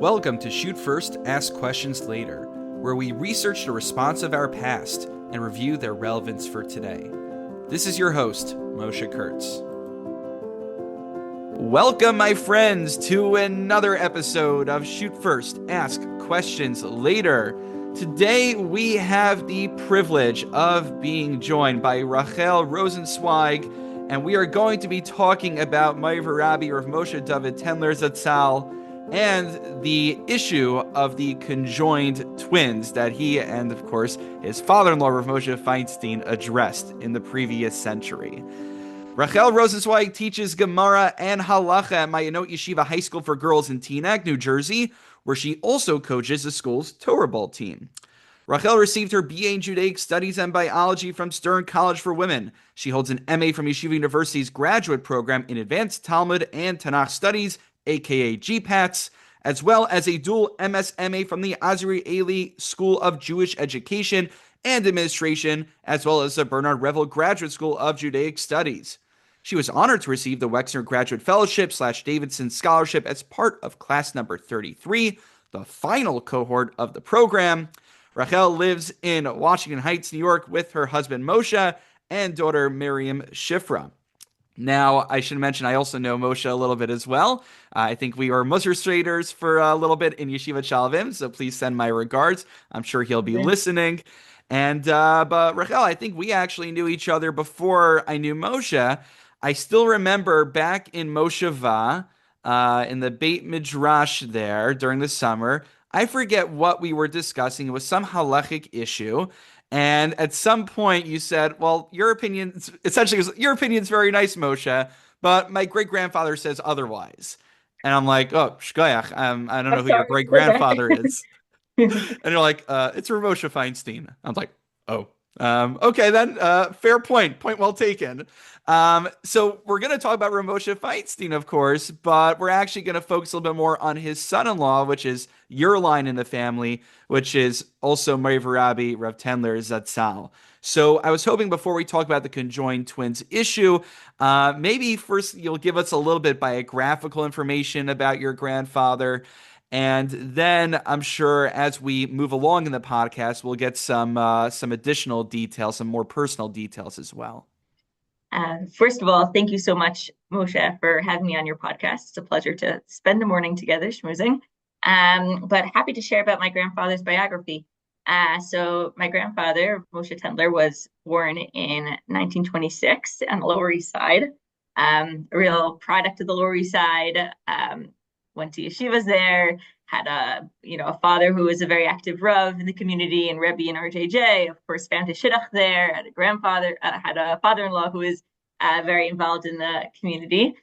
Welcome to Shoot First, Ask Questions Later, where we research the response of our past and review their relevance for today. This is your host, Moshe Kurtz. Welcome, my friends, to another episode of Shoot First, Ask Questions Later. Today, we have the privilege of being joined by Rosensweig, and we are going to be talking about Ma'ayanot Rabbi Rav Moshe David Tendler Zatzal and the issue of the conjoined twins that he and, of course, his father-in-law, Rav Moshe Feinstein, addressed in the previous century. Rachel Rosensweig teaches Gemara and Halacha at Ma'ayanot Yeshiva High School for Girls in Teaneck, New Jersey, where she also coaches the school's Torah Bowl team. Rachel received her BA in Judaic Studies and Biology from Stern College for Women. She holds an M.A. from Yeshiva University's graduate program in Advanced Talmud and Tanach Studies, aka GPATS, as well as a dual M.S M.A. from the Azrieli School of Jewish Education and Administration, as well as the Revel Graduate School of Judaic Studies. She was honored to receive the Wexner Graduate Fellowship / Davidson Scholarship as part of class number 33, the final cohort of the program. Rachel lives in Washington Heights, New York, with her husband Moshe and daughter Miriam Shifra. Now, I should mention, I also know Moshe a little bit as well. I think we were Musserstraters for a little bit in Yeshiva Chalavim, so please send my regards. I'm sure he'll be listening. And but Rachel, I think we actually knew each other before I knew Moshe. I still remember back in Mosheva, in the Beit Midrash there during the summer, I forget what we were discussing. It was some halachic issue. And at some point you said, well, your opinion, essentially was, your opinion's very nice, Moshe, but my great-grandfather says otherwise. And I'm like, oh, shkoyach, I don't know who your great-grandfather is. And you're like, it's Rav Moshe Feinstein. I'm like, oh, okay then, fair point well taken. So we're going to talk about Rav Moshe Feinstein, of course, but we're actually going to focus a little bit more on his son-in-law, which is your line in the family, which is also Ma'ayanot Rabbi Rav Tendler Zatzal. So I was hoping before we talk about the conjoined twins issue, maybe first you'll give us a little bit biographical information about your grandfather. And then I'm sure as we move along in the podcast, we'll get some additional details, some more personal details as well. First of all, thank you so much, Moshe, for having me on your podcast. It's a pleasure to spend the morning together schmoozing. But happy to share about my grandfather's biography. So my grandfather, Moshe Tendler, was born in 1926 on the Lower East Side. A real product of the Lower East Side. Went to yeshivas there, had a father who was a very active Rav in the community and Rebbe and RJJ, of course, found his shidduch there, had a father-in-law who was very involved in the community.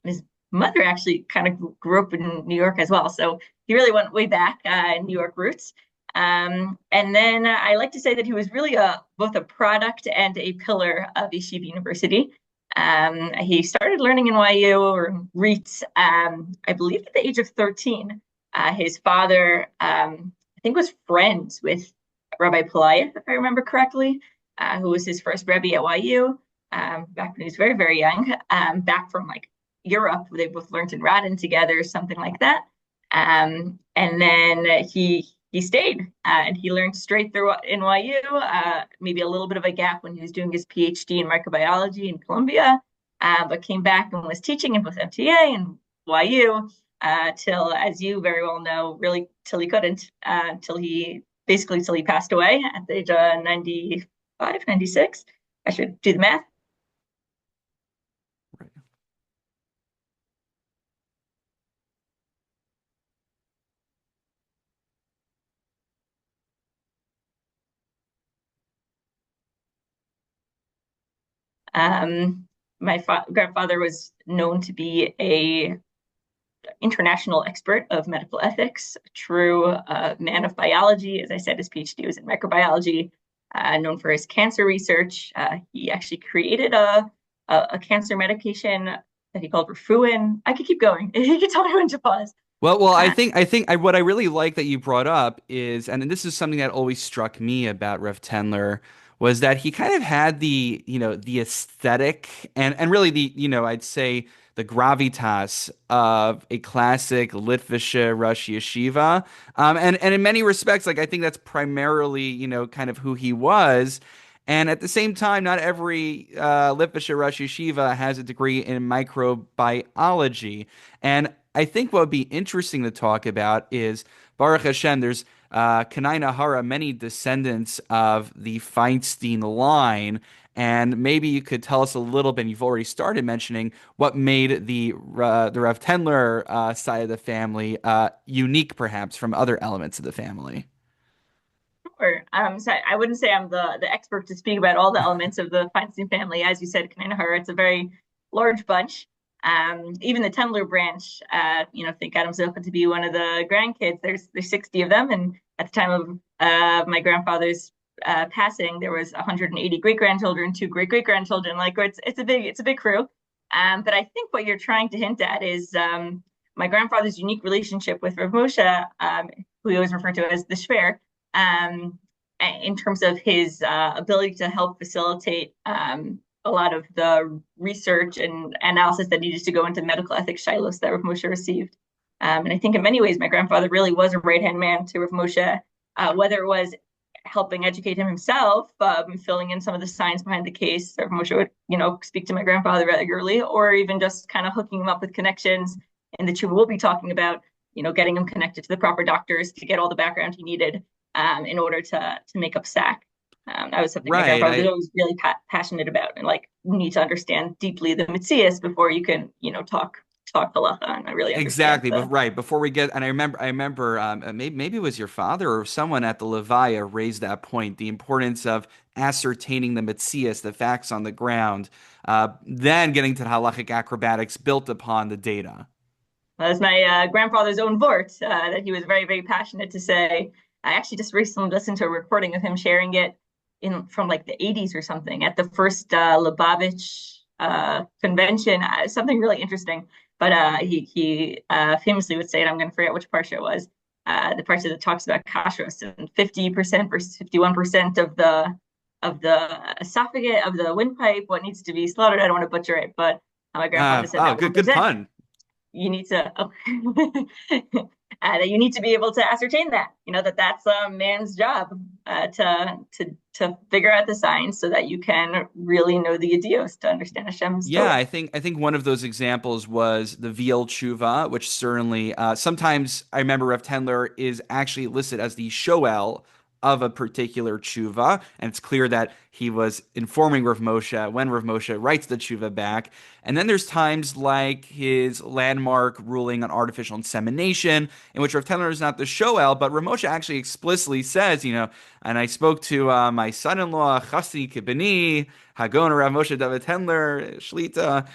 His mother actually kind of grew up in New York as well, so he really went way back, New York roots. And then I like to say that he was really both a product and a pillar of Yeshiva University. He started learning in YU or REITs, I believe at the age of 13. His father, I think, was friends with Rabbi Pelayev, if I remember correctly, who was his first Rebbe at YU, back when he was very, very young, back from like Europe. They both learned in Radin together, something like that. And then he stayed and he learned straight through NYU, maybe a little bit of a gap when he was doing his PhD in microbiology in Columbia, but came back and was teaching in both MTA and YU till, as you very well know, really till he couldn't, till he passed away at the age of 95, 96. I should do the math. My grandfather was known to be a international expert of medical ethics, a true man of biology. As I said, his PhD was in microbiology, known for his cancer research. He actually created a cancer medication that he called Refuin. I could keep going. You can tell me when to pause. Well, I think what I really like that you brought up is, and this is something that always struck me about Rav Tendler, was that he kind of had the aesthetic and really I'd say the gravitas of a classic Litvische Rosh Yeshiva. And in many respects, like I think that's primarily, kind of who he was. And at the same time, not every Litvische Rosh Yeshiva has a degree in microbiology. And I think what would be interesting to talk about is Baruch Hashem, there's Kanai Nahara, many descendants of the Feinstein line. And maybe you could tell us a little bit, you've already started mentioning what made the Rav Tendler side of the family unique, perhaps, from other elements of the family. Sure. So I wouldn't say I'm the expert to speak about all the elements of the Feinstein family. As you said, Kananahar, it's a very large bunch. Even the Tendler branch, think Adam Zocha to be one of the grandkids. There's 60 of them, and at the time of my grandfather's passing, there was 180 great grandchildren, 2 great great grandchildren. Like it's a big crew. But I think what you're trying to hint at is my grandfather's unique relationship with Rav Moshe, who he always referred to as the Shver, in terms of his ability to help facilitate a lot of the research and analysis that needed to go into medical ethics shilos that Rav Moshe received. And I think in many ways, my grandfather really was a right-hand man to Rav Moshe, whether it was helping educate him himself, filling in some of the science behind the case. Rav Moshe would, speak to my grandfather regularly, or even just kind of hooking him up with connections in the tshuva we'll be talking about, getting him connected to the proper doctors to get all the background he needed in order to make up SAC. That was something my grandfather was always really passionate about, and like you need to understand deeply the Mitzias before you can, talk halacha. And I really exactly, but right before we get, and I remember, maybe it was your father or someone at the Levaya raised that point, the importance of ascertaining the Mitzias, the facts on the ground, then getting to the halachic acrobatics built upon the data. That's my grandfather's own vort that he was very, very passionate to say. I actually just recently listened to a recording of him sharing it from like the 80s or something at the first Lubavitch convention. Something really interesting. But he famously would say, and I'm going to forget which parsha it was, the parsha that talks about kashrus, and 50% versus 51% of the esophagus of the windpipe, what needs to be slaughtered. I don't want to butcher it, but my grandfather said that good pun. You need to that you need to be able to ascertain that, that's a man's job to figure out the science so that you can really know the idios to understand Hashem's Yeah, Torah. I think one of those examples was the Veal Tshuva, which certainly sometimes I remember Rav Tendler is actually listed as the Shoel of a particular tshuva, and it's clear that he was informing Rav Moshe when Rav Moshe writes the tshuva back. And then there's times like his landmark ruling on artificial insemination, in which Rav Tendler is not the shoel, but Rav Moshe actually explicitly says, and I spoke to my son-in-law, Chassi Kibani, HaGaon Rav Moshe David Tendler, Shlita.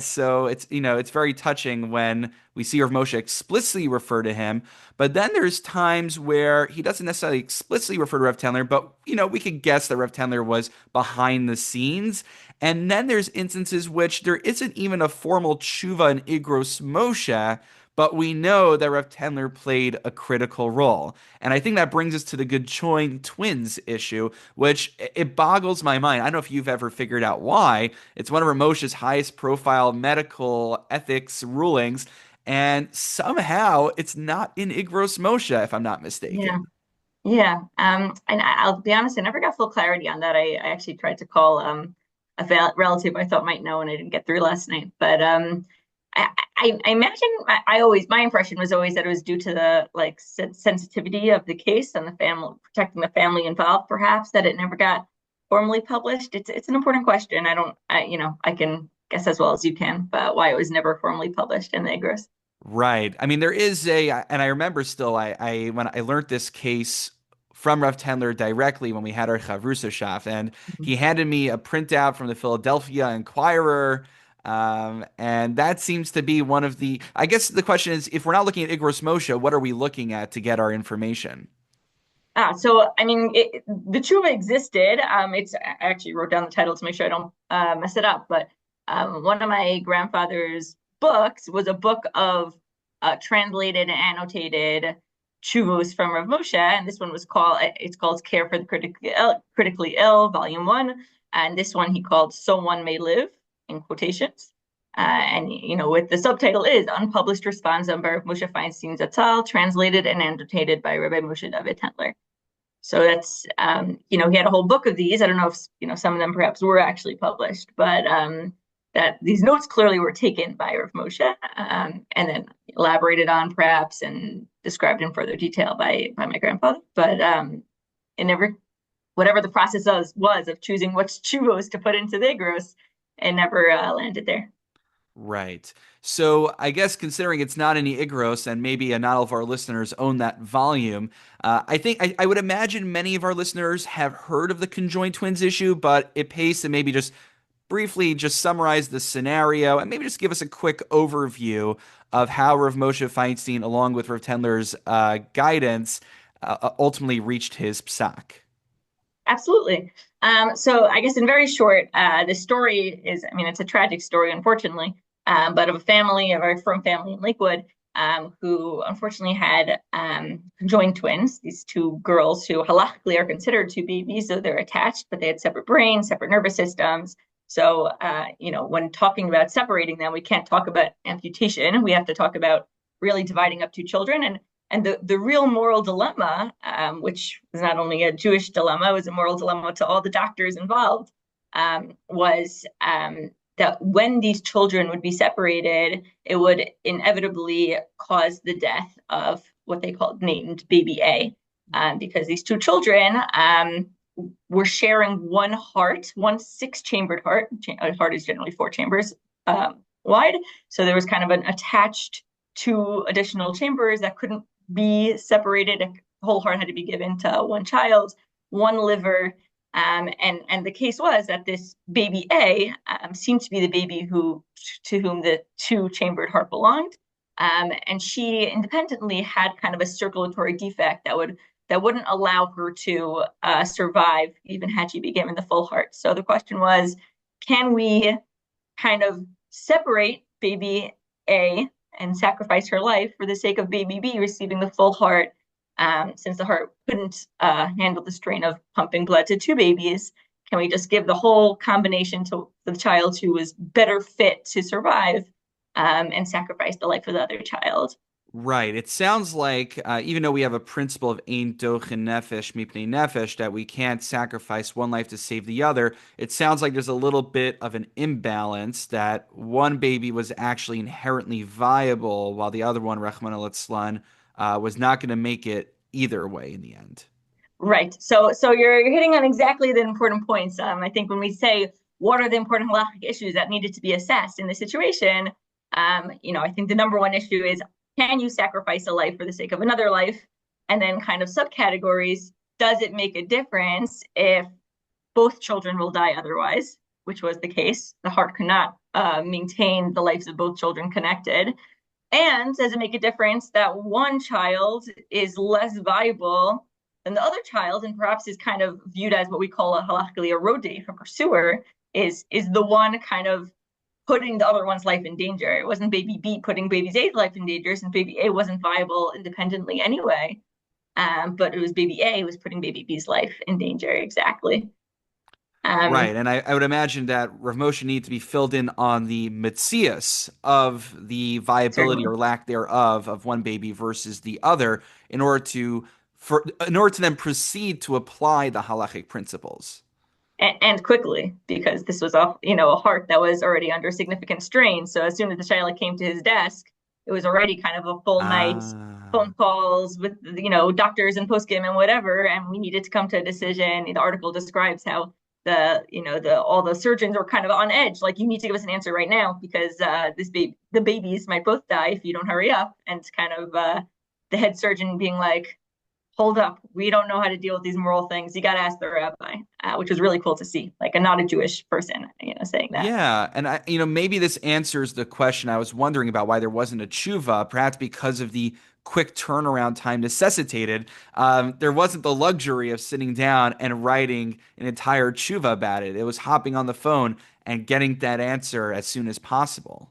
So it's very touching when we see Rav Moshe explicitly refer to him. But then there's times where he doesn't necessarily explicitly refer to Rav Tendler, but we could guess that Rav Tendler was behind the scenes. And then there's instances which there isn't even a formal tshuva in Igros Moshe, but we know that Rav Tendler played a critical role. And I think that brings us to the Conjoined Twins issue, which it boggles my mind. I don't know if you've ever figured out why. It's one of Rav Moshe's highest profile medical ethics rulings, and somehow it's not in Igros Moshe, if I'm not mistaken. Yeah. And I'll be honest, I never got full clarity on that. I actually tried to call a relative I thought might know, and I didn't get through last night. But I imagine my impression was always that it was due to the sensitivity of the case and the family, protecting the family involved, perhaps, that it never got formally published. It's an important question. I can guess as well as you can, but why it was never formally published in the Igros. Right. I mean, there is and I remember still, when I learned this case from Rav Tendler directly when we had our Chavrusashaft, and he handed me a printout from the Philadelphia Inquirer, and that seems to be one of the. I guess the question is, if we're not looking at Igros Moshe, what are we looking at to get our information? So I mean, the tshuva existed. I actually wrote down the title to make sure I don't mess it up, but one of my grandfather's books was a book of translated and annotated tshuvos from Rav Moshe, and this one was called Care for the Critically Ill, Volume 1, and this one he called So One May Live, in quotations. And with the subtitle is Unpublished Responsum by Rav Moshe Feinstein Zatzal, translated and annotated by Rabbi Moshe David Tendler. So that's he had a whole book of these. I don't know if some of them perhaps were actually published, but that these notes clearly were taken by Rav Moshe and then elaborated on perhaps and described in further detail by my grandfather. But it never, whatever the process was of choosing which tshuvos to put into the igros, it never landed there. Right. So I guess considering it's not any Igros and maybe not all of our listeners own that volume, I think I would imagine many of our listeners have heard of the Conjoined Twins issue, but it pays to maybe just briefly just summarize the scenario and maybe just give us a quick overview of how Rav Moshe Feinstein, along with Rav Tendler's guidance, ultimately reached his psak. Absolutely. So I guess in very short, the story is, it's a tragic story, unfortunately, but of a very firm family in Lakewood, who unfortunately had conjoined twins, these two girls who halachically are considered two babies, so they're attached, but they had separate brains, separate nervous systems. So, when talking about separating them, we can't talk about amputation. We have to talk about really dividing up two children. And the real moral dilemma, which was not only a Jewish dilemma, it was a moral dilemma to all the doctors involved, was that when these children would be separated, it would inevitably cause the death of what they named baby A, because these two children were sharing one heart, one six-chambered heart. A heart is generally 4 chambers wide. So there was kind of an attached 2 additional chambers that couldn't be separated. The whole heart had to be given to one child, one liver. And the case was that this baby A seemed to be the baby to whom the 2-chambered heart belonged. And she independently had kind of a circulatory defect that wouldn't allow her to survive, even had she been given the full heart. So the question was, can we kind of separate baby A and sacrifice her life for the sake of baby B receiving the full heart, since the heart couldn't handle the strain of pumping blood to 2 babies? Can we just give the whole combination to the child who was better fit to survive, and sacrifice the life of the other child? Right. It sounds like, even though we have a principle of ein dochen nefesh mipnei nefesh, that we can't sacrifice one life to save the other, it sounds like there's a little bit of an imbalance, that one baby was actually inherently viable while the other one, Rachmana litzlan, was not going to make it either way in the end. Right. So you're hitting on exactly the important points. I think when we say what are the important halachic issues that needed to be assessed in this situation, I think the number one issue is, can you sacrifice a life for the sake of another life? And then kind of subcategories, does it make a difference if both children will die otherwise, which was the case? The heart could not maintain the lives of both children connected. And does it make a difference that one child is less viable than the other child, and perhaps is kind of viewed as what we call halachically a rodef, a pursuer, is the one kind of putting the other one's life in danger? It wasn't baby B putting baby A's life in danger, since baby A wasn't viable independently anyway. But it was baby A who was putting baby B's life in danger. Exactly. Right, and I would imagine that Rav Moshe needs to be filled in on the metzias of the viability Certainly. or lack thereof of one baby versus the other in order to then proceed to apply the halachic principles. And quickly, because this was a heart that was already under significant strain. So as soon as the child came to his desk, it was already kind of a full night, Ah. phone calls with doctors and postgame and whatever, and we needed to come to a decision. The article describes how all the surgeons were kind of on edge, like, you need to give us an answer right now, because the babies might both die if you don't hurry up. And kind of the head surgeon being like, hold up, we don't know how to deal with these moral things. You got to ask the rabbi, which was really cool to see, like not a Jewish person, saying that. Yeah, and maybe this answers the question I was wondering about, why there wasn't a tshuva, perhaps because of the quick turnaround time necessitated. There wasn't the luxury of sitting down and writing an entire tshuva about it. It was hopping on the phone and getting that answer as soon as possible.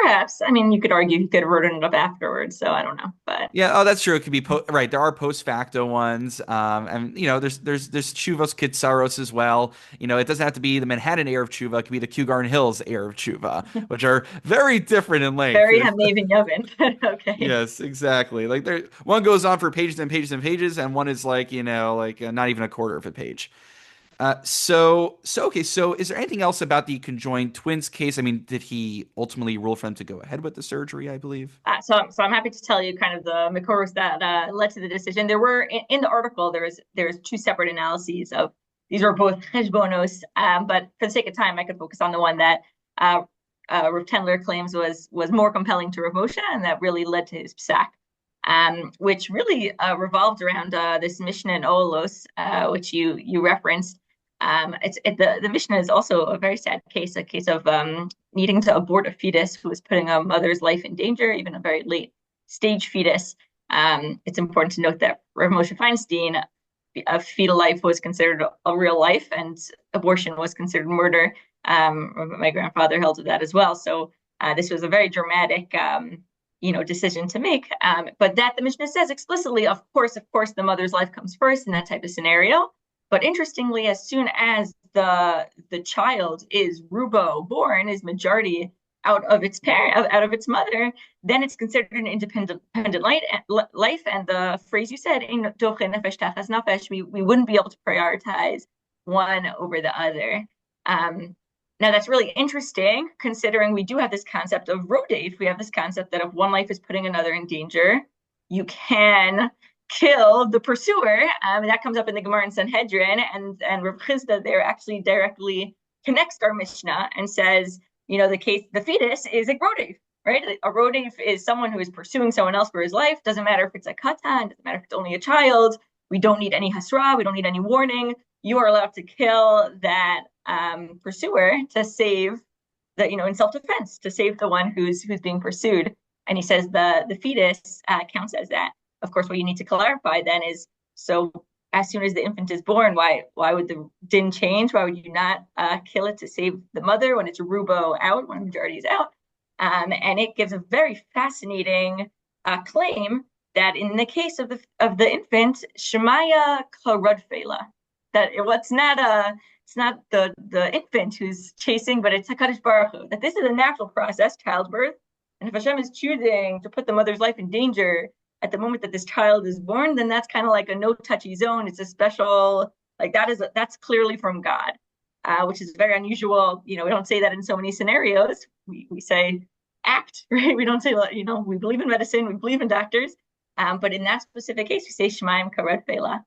Perhaps. You could argue he could have written it up afterwards, so I don't know. But but Yeah, oh, that's true. It could be right. There are post facto ones, and there's Chuvos Kitsaros as well. It doesn't have to be the Manhattan Erev Chuva. It could be the Kew Garden Hills Erev Chuva, which are very different in length. very Maven Yovin. Okay. Yes, exactly. Like one goes on for pages and pages and pages, and one is like not even a quarter of a page. Okay. So, is there anything else about the conjoined twins case? I mean, did he ultimately rule for them to go ahead with the surgery? I believe. So I'm happy to tell you kind of the makoros that led to the decision. There were in the article there's two separate analyses of these were both cheshbonos, but for the sake of time, I could focus on the one that Rav Tendler claims was more compelling to Rav Moshe, and that really led to his psak, which really revolved around this Mishnah in Olos, which you referenced. The Mishnah is also a very sad case, a case of needing to abort a fetus who was putting a mother's life in danger, even a very late stage fetus. It's important to note that Rav Moshe Feinstein, a fetal life was considered a real life, and abortion was considered murder. My grandfather held to that as well. So this was a very dramatic, decision to make. But that the Mishnah says explicitly, of course, the mother's life comes first in that type of scenario. But interestingly, as soon as the child is rubo born, is majority out of its parent, out of its mother, then it's considered an independent life. And the phrase you said, we wouldn't be able to prioritize one over the other. Now that's really interesting, considering we do have this concept of rodef. We have this concept that if one life is putting another in danger, you can kill the pursuer. That comes up in the Gemara and Sanhedrin, and Rav Chisda there actually directly connects our Mishnah and says, the fetus is a rodef, right? A rodef is someone who is pursuing someone else for his life. Doesn't matter if it's a katan, doesn't matter if it's only a child. We don't need any hasra, we don't need any warning. You are allowed to kill that pursuer to save in self-defense, to save the one who's being pursued. And he says the fetus counts as that. Of course, what you need to clarify then is, so as soon as the infant is born, why would the din change? Why would you not kill it to save the mother when it's rubo out, when majority is out? And it gives a very fascinating claim that in the case of the infant, Shemaya Karodfela, that it's not the infant who's chasing, but it's HaKadosh Baruch Hu, that this is a natural process, childbirth, and if Hashem is choosing to put the mother's life in danger at the moment that this child is born, then that's kind of like a no-touchy zone. It's a special, that's clearly from God, which is very unusual. We don't say that in so many scenarios. We say act, right? We don't say, we believe in medicine, we believe in doctors, but in that specific case, we say Shemaim Karet Bela.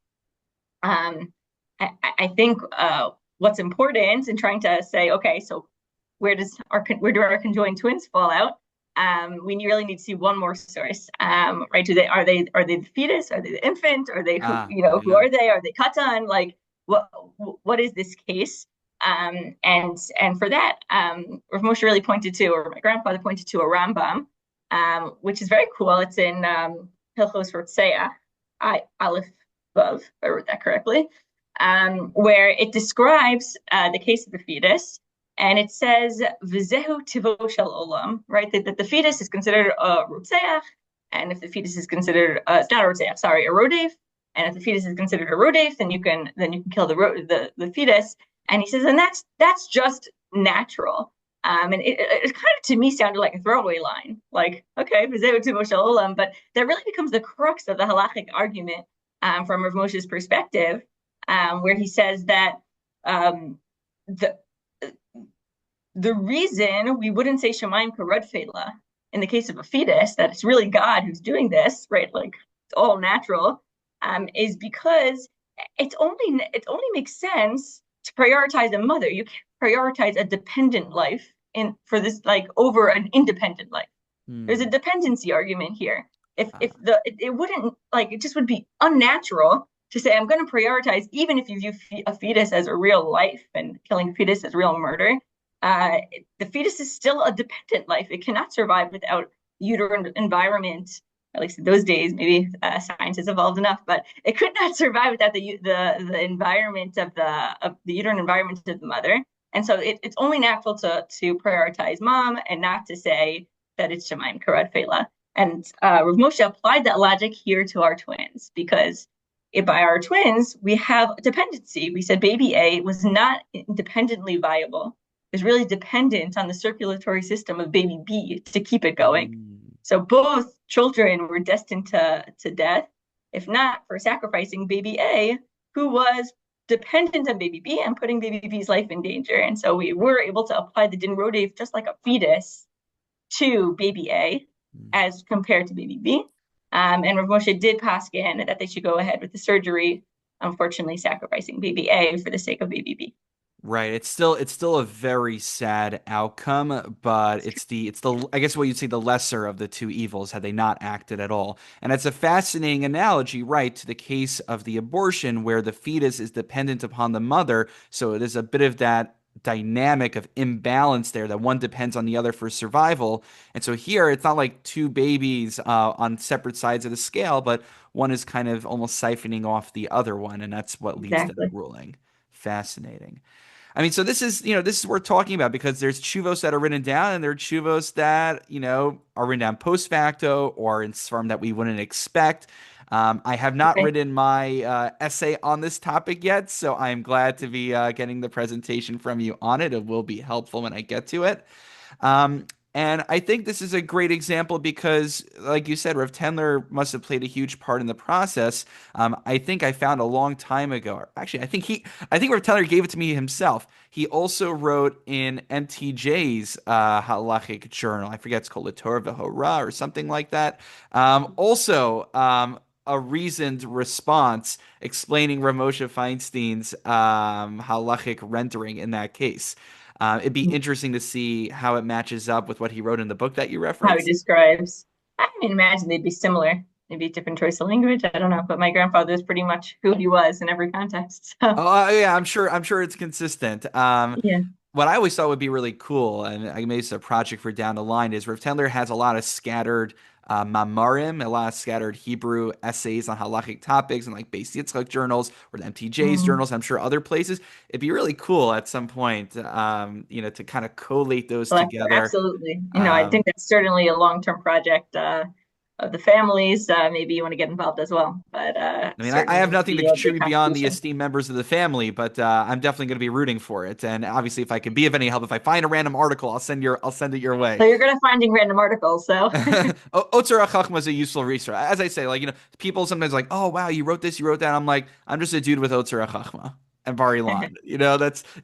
I think what's important in trying to say, okay, so where do our conjoined twins fall out? We really need to see one more source, right? Are they the fetus? Are they the infant? Are they who are they? Are they katan? Like what is this case? And for that, Rav Moshe really pointed to, or my grandfather pointed to, a Rambam, which is very cool. It's in Hilchos Rotseah, Aleph Vav, if I wrote that correctly, where it describes the case of the fetus. And it says, "V'zehu tivo shel olam," right? That the fetus is considered a rotseach, and if the fetus is considered it's not a rotseach, sorry, a rodef, and if the fetus is considered a rodef, then you can kill the fetus. And he says, and that's just natural. And it kind of to me sounded like a throwaway line, like, okay, v'zehu tivo shel olam, but that really becomes the crux of the halachic argument from Rav Moshe's perspective, where he says that the reason we wouldn't say Shemaim Karad Fela in the case of a fetus, that it's really God who's doing this, right? Like it's all natural, is because it only makes sense to prioritize a mother. You can't prioritize a dependent life for this, like, over an independent life. There's a dependency argument here. It wouldn't, like, it just would be unnatural to say I'm going to prioritize, even if you view a fetus as a real life and killing a fetus as real murder. The fetus is still a dependent life. It cannot survive without uterine environment. At least in those days, maybe science has evolved enough, but it could not survive without the environment of the uterine environment of the mother. And so it's only natural to prioritize mom and not to say that it's Shemaim Karad Fela. And Rav Moshe applied that logic here to our twins because by our twins, we have dependency. We said baby A was not independently viable. It was really dependent on the circulatory system of baby B to keep it going. Mm. So both children were destined to death, if not for sacrificing baby A, who was dependent on baby B and putting baby B's life in danger. And so we were able to apply the din rodef just like a fetus to baby A as compared to baby B. And Rav Moshe did paskin that they should go ahead with the surgery, unfortunately sacrificing baby A for the sake of baby B. Right. It's still a very sad outcome, but it's the I guess what you'd say the lesser of the two evils had they not acted at all. And it's a fascinating analogy, right, to the case of the abortion where the fetus is dependent upon the mother, so it is a bit of that dynamic of imbalance there that one depends on the other for survival. And so here it's not like two babies on separate sides of the scale, but one is kind of almost siphoning off the other one, and that's what leads to that Exactly. ruling. Fascinating. I mean, so this is worth talking about because there's chuvos that are written down and there are chuvos that, are written down post facto or in form that we wouldn't expect. I have not Okay. written my essay on this topic yet, so I'm glad to be getting the presentation from you on it. It will be helpful when I get to it. Um, and I think this is a great example because, like you said, Rav Tendler must have played a huge part in the process. I think I found a long time ago. Or actually, I think Rav Tendler gave it to me himself. He also wrote in MTJ's halachic journal. I forget it's called the Torah Bowl or something like that. Also, a reasoned response explaining Rav Moshe Feinstein's halachic rendering in that case. It'd be interesting to see how it matches up with what he wrote in the book that you How he referenced. describes. I mean, imagine they'd be similar. Maybe a different choice of language. I don't know. But my grandfather is pretty much who he was in every context. So Oh, yeah, I'm sure it's consistent. yeah. What I always thought would be really cool, and I made this a project for down the line, is Rav Tendler has a lot of scattered mamarim, a lot of scattered Hebrew essays on halachic topics and like Beis Yitzchak journals or the MTJ's Mm. journals. I'm sure other places. It'd be really cool at some point, to kind of collate those Well, together. absolutely. I Um, think that's certainly a long-term project of the families. Maybe you want to get involved as well, but I mean, I certainly have would nothing to be a big contribute beyond the contribution. esteemed members of the family, but I'm definitely going to be rooting for it. And obviously, if I can be of any help, if I find a random article, I'll send it your way. So you're good at finding random articles. So Otzar HaChachma is a useful resource. As I say, like, people sometimes like, oh wow, you wrote this, you wrote that. I'm like, I'm just a dude with Otzar HaChachma and Bari Lan. It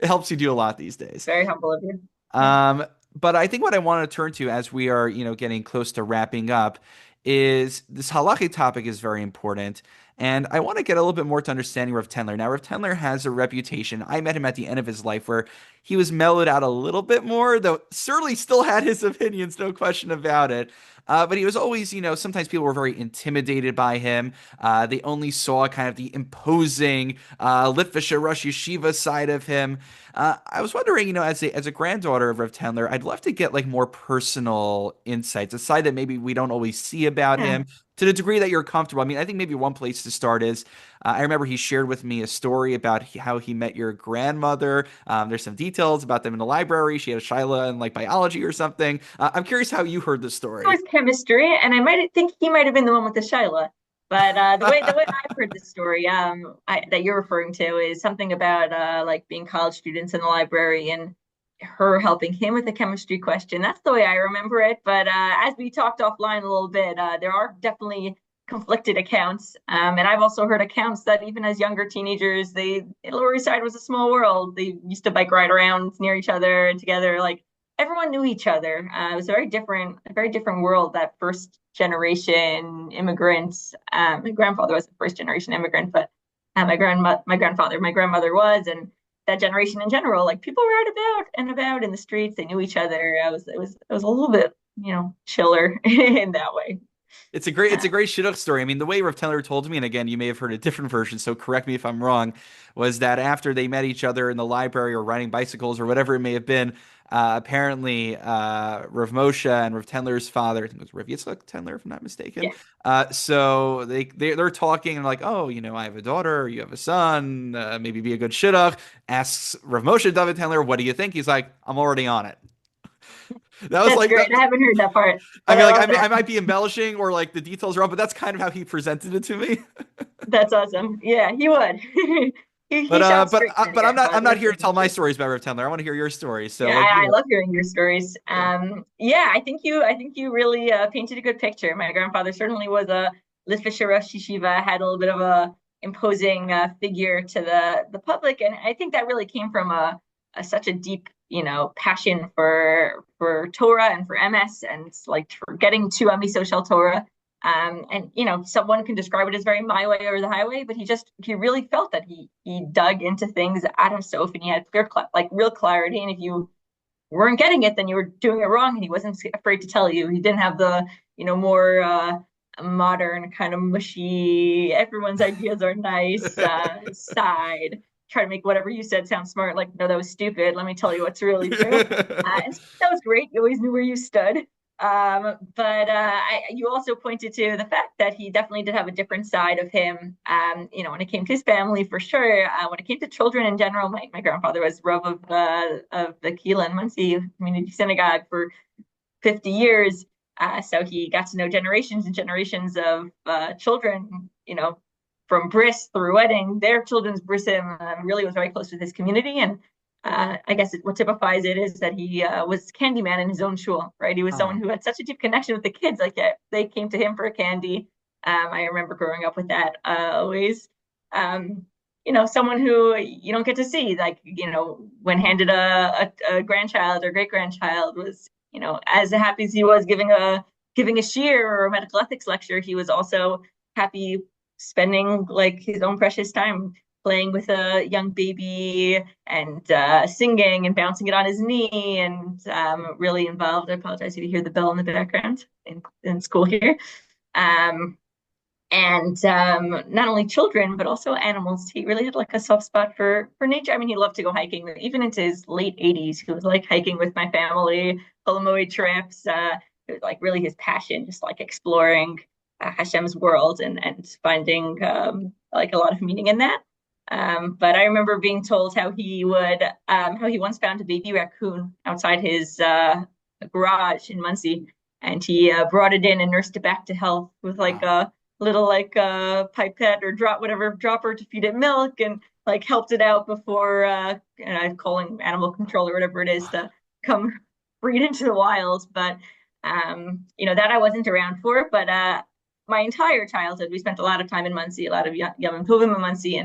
helps you do a lot these days. very humble of you. Yeah. Um, but I think what I want to turn to as we are, getting close to wrapping up is this halachic topic is very important. And I want to get a little bit more to understanding Rav Tendler. Now, Rav Tendler has a reputation. I met him at the end of his life where he was mellowed out a little bit more, though certainly still had his opinions, no question about it. But he was always, sometimes people were very intimidated by him. They only saw kind of the imposing Litvisha Rosh Yeshiva side of him. I was wondering, as a granddaughter of Rev Tendler, I'd love to get like more personal insights, a side that maybe we don't always see about Yeah. him, to the degree that you're comfortable. I mean, I think maybe one place to start is I remember he shared with me a story about how he met your grandmother. There's some details about them in the library. She had a Shiloh in like biology or something. I'm curious how you heard the It story. was chemistry, and I might think he might have been the one with the Shyla. But the way I've heard the story, that you're referring to is something about like being college students in the library and her helping him with a chemistry question. That's the way I remember it. But as we talked offline a little bit, there are definitely conflicted accounts. And I've also heard accounts that even as younger teenagers, Lower East Side was a small world. They used to bike ride around near each other and together. Like everyone knew each other. It was a very different world. That first generation immigrants. My grandfather was a first generation immigrant, but my grandmother was, and that generation in general, like people were out about and about in the streets. They knew each other. It was a little bit, chiller in that way. It's a great shidduch story. I mean, the way Rav Teller told me, and again, you may have heard a different version, so correct me if I'm wrong, was that after they met each other in the library or riding bicycles or whatever it may have been, apparently Rav Moshe and Rav Tendler's father, I think it was Rav Yitzchak Tendler, if I'm not mistaken. Yeah. So they're talking and like, oh, I have a daughter, you have a son, maybe be a good shidduch. Asks Rav Moshe David Tendler, what do you think? He's like, I'm already on it. That was That's like that. great. I haven't heard that part, I but mean, I like love I that. might be embellishing or like the details are wrong, but that's kind of how he presented it to me. That's awesome. Yeah, he would. But He sounds straight for a I'm not grandfather here for to tell my sure. stories about Rav Tendler. I want to hear your story. So Yeah, like I love hearing your stories. yeah. Yeah, I think you really painted a good picture. My grandfather certainly was a Litvisher Rosh Yeshiva, had a little bit of a imposing figure to the public, and I think that really came from a such a deep, passion for Torah and for MS and like for getting to Amiso Torah. And someone can describe it as very my way or the highway, but he really felt that he dug into things at himself and he had clear like real clarity. And if you weren't getting it, then you were doing it wrong. And he wasn't afraid to tell you. He didn't have the more modern kind of mushy, everyone's ideas are nice side. Try to make whatever you said sound smart. Like, no, that was stupid. Let me tell you what's really true. And so that was great. You always knew where you stood. But you also pointed to the fact that he definitely did have a different side of him. When it came to his family, for sure. When it came to children in general, my grandfather was Rav of the Keilah and Monsey Community Synagogue for 50 years. So he got to know generations and generations of children, from bris through wedding, their children's brisim, really was very close with his community. And I guess what typifies it is that he was Candyman in his own shul, right? He was someone Oh, who had such a deep connection with the kids. Like, yeah, they came to him for candy. I remember growing up with that always. Someone who you don't get to see, like, when handed a grandchild or great grandchild was, as happy as he was giving a shear or a medical ethics lecture, he was also happy spending like his own precious time playing with a young baby and singing and bouncing it on his knee and really involved. I apologize if you hear the bell in the background in school here. Um, and not only children but also animals. He really had like a soft spot for nature. I mean, he loved to go hiking. Even into his late 80s, he was like hiking with my family, Polamoid trips. It was like really his passion, just like exploring Hashem's world and finding like a lot of meaning in that. But I remember being told how he once found a baby raccoon outside his garage in Muncie, and he brought it in and nursed it back to health with like wow. a little like pipette or whatever dropper to feed it milk, and like helped it out before calling animal control or whatever it is to come breed into the wild. But that I wasn't around for. But my entire childhood, we spent a lot of time in Muncie, a lot of Yom Tovim in Muncie,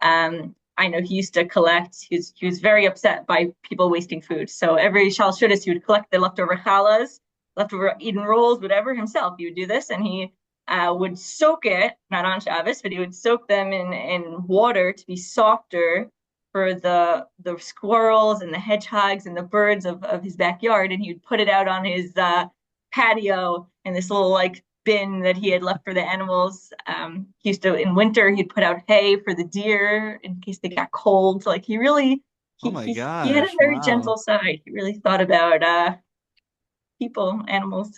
and I know he used to collect. He was very upset by people wasting food. So every Shal Shudas, he would collect the leftover challahs, leftover Eden rolls, whatever himself. He would do this, and he would soak it, not on Shabbos, but he would soak them in water to be softer for the squirrels and the hedgehogs and the birds of his backyard. And he would put it out on his patio in this little like bin that he had left for the animals. He used to, in winter, he'd put out hay for the deer in case they got cold. Like he really, Oh my he had a gosh. very Wow. gentle side. He really thought about people, animals.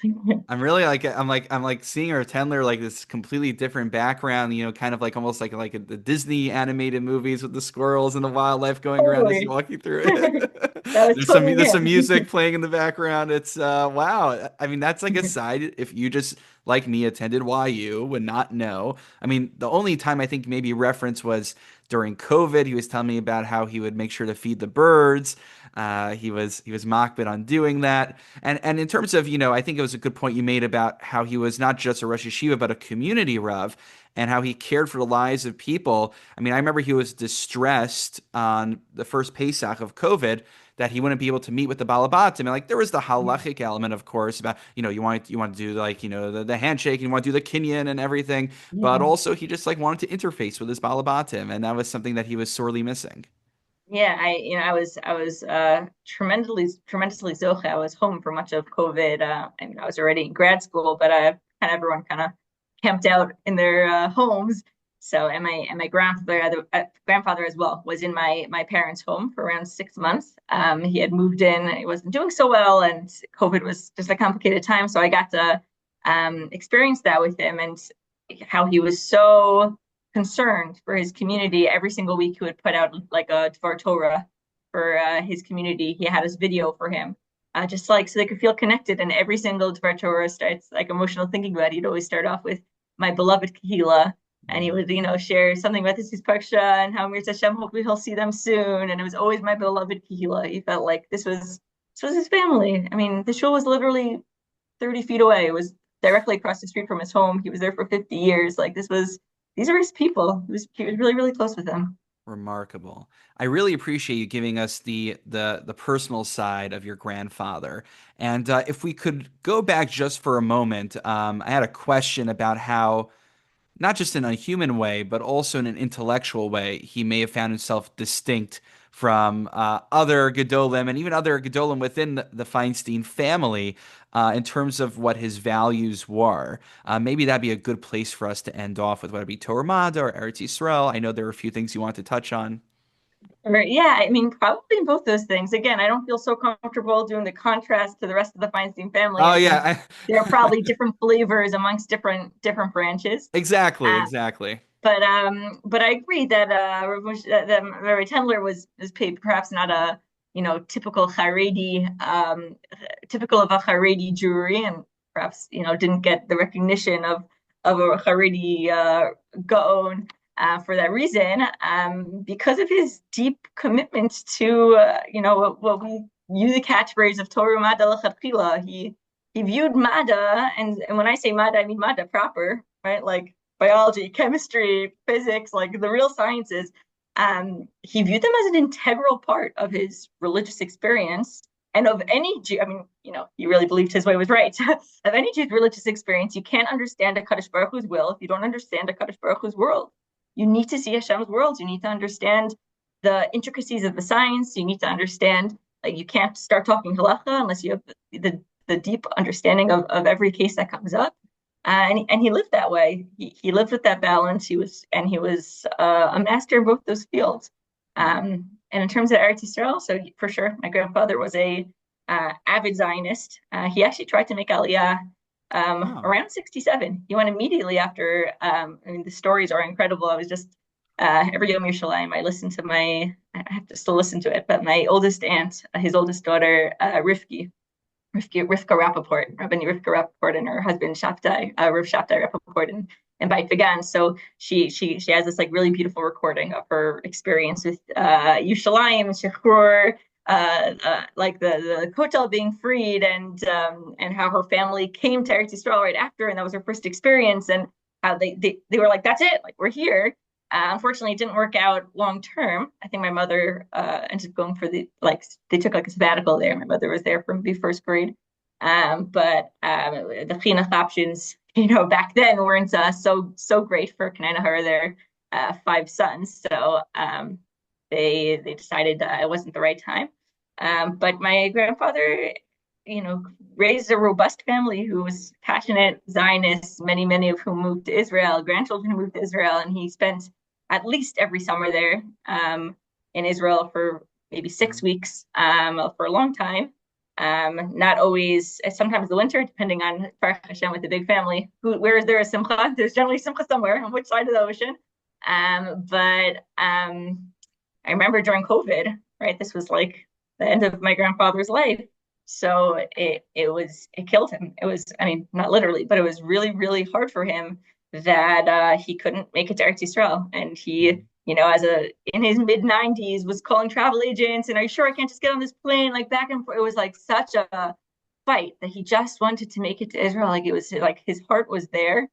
I'm like seeing her Tendler like this completely different background, kind of like almost like the Disney animated movies with the squirrels and the wildlife going around as you Totally. walk you through it. That was totally There's some him. music playing in the background. It's wow. I mean, that's like a side if you just like me attended YU would not know. I mean, the only time I think maybe reference was during COVID. He was telling me about how he would make sure to feed the birds. He was mocked on doing that. And in terms of, I think it was a good point you made about how he was not just a Rosh Yeshiva, but a community Rav, and how he cared for the lives of people. I mean, I remember he was distressed on the first Pesach of COVID that he wouldn't be able to meet with the Balabatim. And like there was the halachic element, of course, about, you want to do like, the handshake, and you want to do the kinyan and everything. But Yeah. also he just like wanted to interface with his Balabatim. And that was something that he was sorely missing. Yeah, I was tremendously zoche. I was home for much of COVID. And I was already in grad school, but everyone kind of camped out in their homes. So and my grandfather as well was in my parents' home for around 6 months. He had moved in. He wasn't doing so well, and COVID was just a complicated time. So I got to experience that with him and how he was so concerned for his community. Every single week, he would put out like a Dvar Torah for his community. He had his video for him. just like so they could feel connected. And every single Dvar Torah starts like emotional thinking about it. He'd always start off with my beloved Kahila, and he would, share something about this parsha and how Mirza Hashem, hopefully he'll see them soon. And it was always my beloved Kahila. He felt like this was his family. I mean, the shul was literally 30 feet away. It was directly across the street from his home. He was there for 50 years. Like these are his people. He was really, really close with them. Remarkable. I really appreciate you giving us the personal side of your grandfather. And if we could go back just for a moment, I had a question about how, not just in a human way, but also in an intellectual way, he may have found himself distinct from other Gedolim and even other Gedolim within the Feinstein family in terms of what his values were. Maybe that'd be a good place for us to end off with, whether it be Torah Mada or Eretz Yisrael. I know there are a few things you want to touch on. Or, yeah, I mean, probably both those things. Again, I don't feel so comfortable doing the contrast to the rest of the Feinstein family. Oh I yeah, think there are probably different flavors amongst different branches. exactly, Uh, exactly. but I agree that that Rav Tendler was perhaps not a typical Haredi typical of a Haredi Jewry, and perhaps didn't get the recognition of a Haredi Gaon for that reason, because of his deep commitment to what we use the catchphrase of Torah Mada L'Chadchila. He viewed Mada, and when I say Mada, I mean Mada proper, right? Like biology, chemistry, physics, like the real sciences. He viewed them as an integral part of his religious experience and of any Jew. I mean, he really believed his way was right. Of any Jew's religious experience, you can't understand a Kadosh Baruch Hu's will if you don't understand a Kadosh Baruch Hu's world. You need to see Hashem's worlds. You need to understand the intricacies of the science. You need to understand, like, you can't start talking halacha unless you have the deep understanding of every case that comes up. And he lived that way. He lived with that balance. He was a master in both those fields. And in terms of Eretz Yisrael, so for sure, my grandfather was a avid Zionist. He actually tried to make Aliyah Oh, around 67. He went immediately after. I mean, the stories are incredible. I was just every Yom Yerushalayim, I have to still listen to it, but my oldest aunt, his oldest daughter, Rivka Rappaport, Rabbani Rivka Rappaport, and her husband Shabtai, Rav Shabtai Rappaport, and Beit Vegan. So she has this like really beautiful recording of her experience with Yushalayim, Shechur, like the Kotel being freed, and how her family came to Eretz Yisrael right after, and that was her first experience, and how they were like, that's it, like we're here. Unfortunately, it didn't work out long term. I think my mother ended up going for they took like a sabbatical there. My mother was there from maybe first grade. But the chinuch options, back then weren't so great for Kanai Nahara, their five sons. So they decided it wasn't the right time. But my grandfather, raised a robust family who was passionate Zionists, many of whom moved to Israel, grandchildren who moved to Israel, and he spent at least every summer there in Israel for maybe 6 weeks for a long time. Not always, sometimes the winter, depending on Baruch Hashem with the big family. Where is there a simcha? There's generally simcha somewhere on which side of the ocean. But I remember during COVID, right? This was like the end of my grandfather's life. So it killed him. It was, I mean, not literally, but it was really, really hard for him that he couldn't make it to Eretz Yisrael. And he, in his mid 90s was calling travel agents and, are you sure I can't just get on this plane? Like back and forth. It was like such a fight that he just wanted to make it to Israel. Like it was like his heart was there.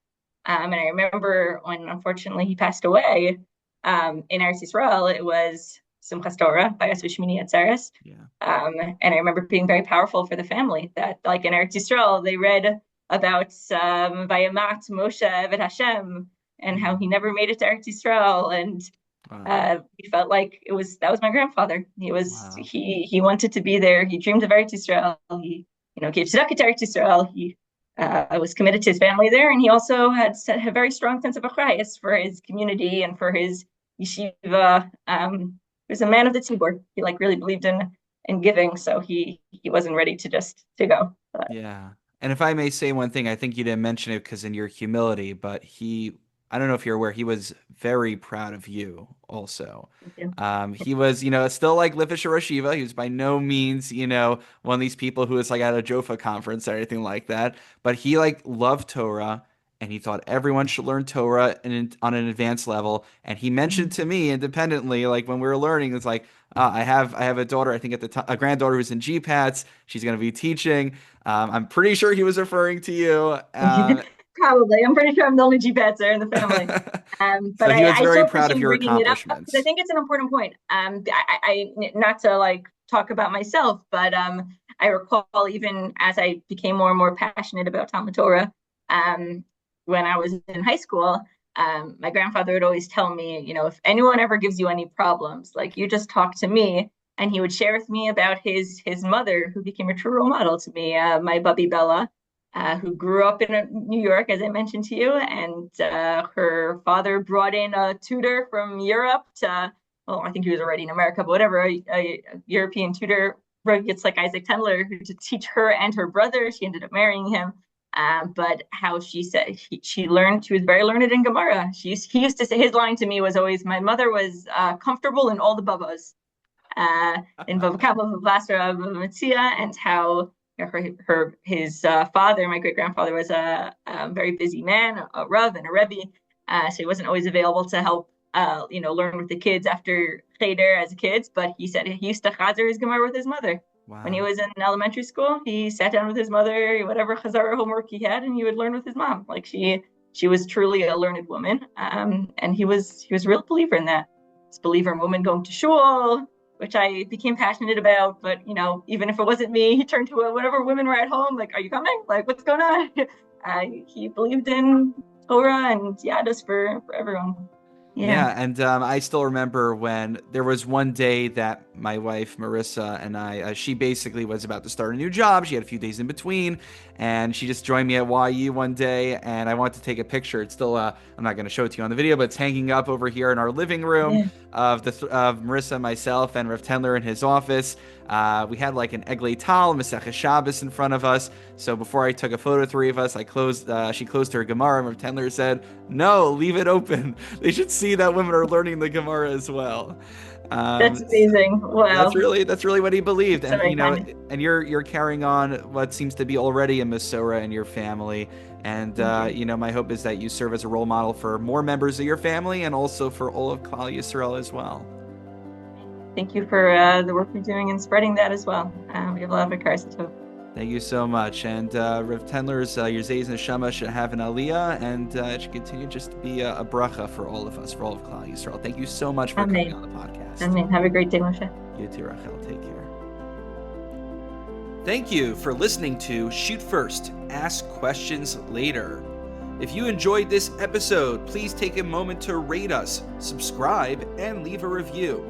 And I remember when unfortunately he passed away in Eretz Yisrael, it was Simchas Torah by Shmini Atzeres. yeah. And I remember being very powerful for the family that, like in Eretz Yisrael, they read about Vayamat Moshe Eved Hashem and how he never made it to Eretz Yisrael. And Wow. he felt like that was my grandfather. Wow. He wanted to be there. He dreamed of Eretz Yisrael. He, gave tzedakah to Eretz Yisrael. He was committed to his family there. And he also had a very strong sense of achrayus for his community and for his yeshiva. He was a man of the tzibur. He really believed in giving, so he wasn't ready to go. But Yeah. And if I may say one thing, I think you didn't mention it because in your humility, but he I don't know if you're aware, he was very proud of you also. Thank you. He was, still like Lifish Shiva. He was by no means, one of these people who was like at a Jofa conference or anything like that. But he like loved Torah, and he thought everyone should learn Torah on an advanced level. And he mentioned to me independently, like when we were learning, it's like, I have a daughter, I think at the time, a granddaughter who's in GPATS. She's going to be teaching. I'm pretty sure he was referring to you. Probably. I'm pretty sure I'm the only GPATSer in the family. But So he was I very so proud of appreciate your bringing it up because accomplishments. I think it's an important point. I not to like talk about myself, but I recall even as I became more and more passionate about Talmud Torah, when I was in high school, my grandfather would always tell me, if anyone ever gives you any problems, like you just talk to me. And he would share with me about his mother, who became a true role model to me, my Bubby Bella, who grew up in New York, as I mentioned to you. And her father brought in a tutor from Europe to, well, I think he was already in America, but whatever, a European tutor, it's like Isaac Tendler, who to teach her and her brother. She ended up marrying him. But how she said she learned, she was very learned in Gemara. He used to say, his line to me was always, my mother was comfortable in all the babas, in Bava Kama, Bava Basra, Bava Metzia, and how his father, my great grandfather, was a very busy man, a Rav and a Rebbe, so he wasn't always available to help, learn with the kids after cheder as kids. But he said he used to chazer his Gemara with his mother. Wow. When he was in elementary school, he sat down with his mother, whatever chazara homework he had, and he would learn with his mom. Like she was truly a learned woman, and he was a real believer in that. He's a believer in women going to shul, which I became passionate about. But, even if it wasn't me, he turned to whatever women were at home, like, are you coming? Like, what's going on? He believed in Torah and Yadus for everyone. Yeah, and I still remember when there was one day that my wife, Marissa, and I, she basically was about to start a new job. She had a few days in between, and she just joined me at YU one day, and I wanted to take a picture. It's still, I'm not going to show it to you on the video, but it's hanging up over here in our living room of Marissa, myself, and Rav Tendler in his office. We had like an Eglei Tal, Masechah Shabbos in front of us. So before I took a photo of three of us, she closed her Gemara, and Rav Tendler said, "No, leave it open. They should see that women are learning the Gemara as well." That's amazing. Wow. That's really what he believed. So and you're carrying on what seems to be already a Masorah in your family. And my hope is that you serve as a role model for more members of your family and also for all of Klal Yisrael as well. Thank you for the work you're doing and spreading that as well. We have a lot of encouragement. Thank you so much. And Rav Tendler's your Zayz Neshama should have an aliyah, and it should continue just to be a bracha for all of us, for all of Klal Yisrael. Thank you so much for coming on the podcast. Amen. Have a great day, Moshe. You too, Rachel. Take care. Thank you for listening to Shoot First, Ask Questions Later. If you enjoyed this episode, please take a moment to rate us, subscribe, and leave a review.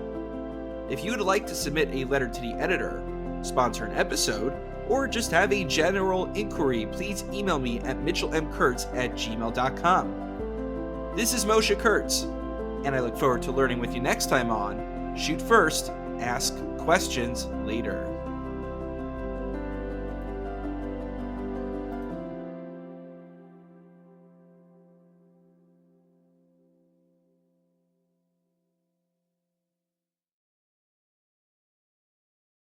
If you would like to submit a letter to the editor, sponsor an episode, or just have a general inquiry, please email me at mitchellmkurtz@gmail.com. This is Moshe Kurtz, and I look forward to learning with you next time on Shoot First, Ask Questions Later.